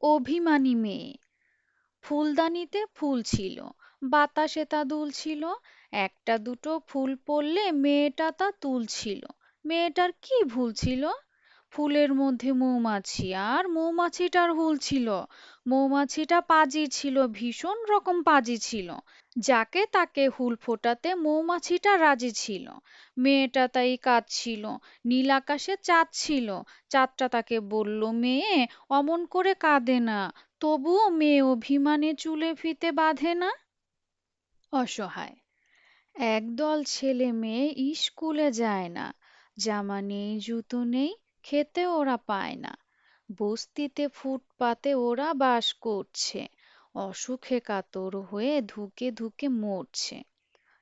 অভিমানী মেয়ে। ফুলদানিতে ফুল ছিল, বাতাসে তা দুলছিল। একটা দুটো ফুল পড়লে মেয়েটা তা তুলছিল। মেয়েটার কি ভুল ছিল? ফুলের মধ্যে মৌমাছি, আর মৌমাছিটার হুল ছিল। মৌমাছিটা পাজি ছিল, ভীষণ রকম পাজি ছিল। যাকে তাকে হুল ফোটাতে মৌমাছিটা রাজি ছিল। মেয়েটা তাই কাঁদছিল। নীল আকাশে চাঁদ ছিল। চাঁদটা তাকে বলল, মেয়ে অমন করে কাঁদে না। তবুও মেয়ে অভিমানে চুলে ফিতে বাঁধে না। অসহায়। একদল ছেলে মেয়ে স্কুলে যায় না। জামা নেই, জুতো নেই, খেতে ওরা পায় না। বস্তিতে ফুটপাতে ওরা বাস করছে। অসুখে কাতর হয়ে ধুকে ধুকে মরছে।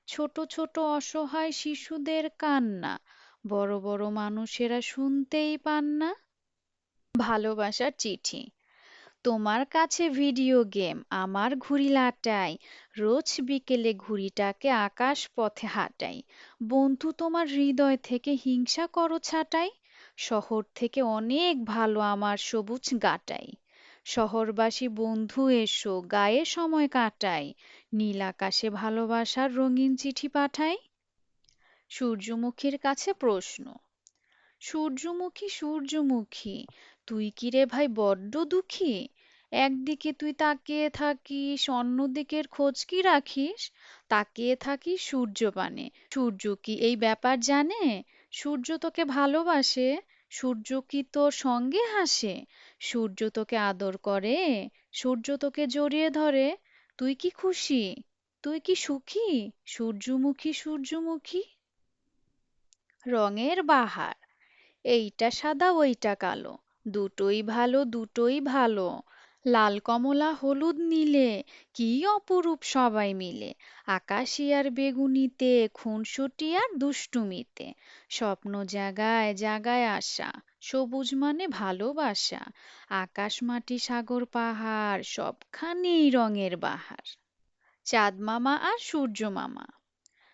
ছোট ছোট অসহায় শিশুদের কান্না বড় বড় মানুষেরা শুনতেই পান না। ভালোবাসার চিঠি। তোমার কাছে ভিডিও গেম, আমার ঘুড়ি লাটাই। রোজ বিকেলে ঘুড়িটাকে আকাশ পথে হাঁটাই। বন্ধু, তোমার হৃদয় থেকে হিংসা করো ছাঁটাই। শহর থেকে অনেক ভালো আমার সবুজ গাটাই। শহরবাসী বন্ধু এসো, গায়ে সময় কাটাই। নীল আকাশে ভালোবাসার রঙিন চিঠি পাঠাই। সূর্যমুখীর কাছে প্রশ্ন। সূর্যমুখী, সূর্যমুখী, তুই কি রে ভাই বড্ড দুঃখী? একদিকে তুই তাকিয়ে থাকিস, অন্যদিকের খোঁজ কি রাখিস? তাকিয়ে থাকিস সূর্যপানে, সূর্য কি এই ব্যাপার জানে? সূর্য তোকে ভালোবাসে? সূর্য কি তোর সঙ্গে হাসে? সূর্য তোকে আদর করে? সূর্য তোকে জড়িয়ে ধরে? তুই কি খুশি? তুই কি সুখী? সূর্যমুখী, সূর্যমুখী। রঙের বাহার। এইটা সাদা ওইটা কালো, দুটোই ভালো দুটোই ভালো। লাল কমলা হলুদ নীলে, কি অপরূপ সবাই মিলে। আকাশি আর বেগুনিতে, খুনসুটি আর দুষ্টুমিতে। স্বপ্ন জাগায় জাগায় আশা, সবুজ মানে ভালোবাসা। আকাশ মাটি সাগর পাহাড়, সবখানেই রঙের বাহার। চাঁদ মামা আর সূর্য মামা।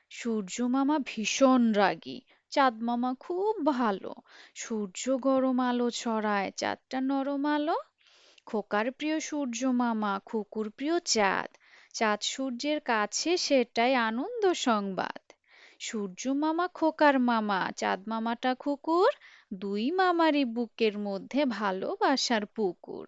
সূর্য মামা ভীষণ রাগী, চাঁদ মামা খুব ভালো। সূর্য গরম আলো ছড়ায়, চাঁদটা নরম আলো। খোকার প্রিয় সূর্য মামা, খুকুর প্রিয় চাঁদ। চাঁদ সূর্যের কাছে, সেটাই আনন্দ সংবাদ। সূর্য মামা খোকার মামা, চাঁদ মামাটা খুকুর। দুই মামারই বুকের মধ্যে ভালোবাসার পুকুর।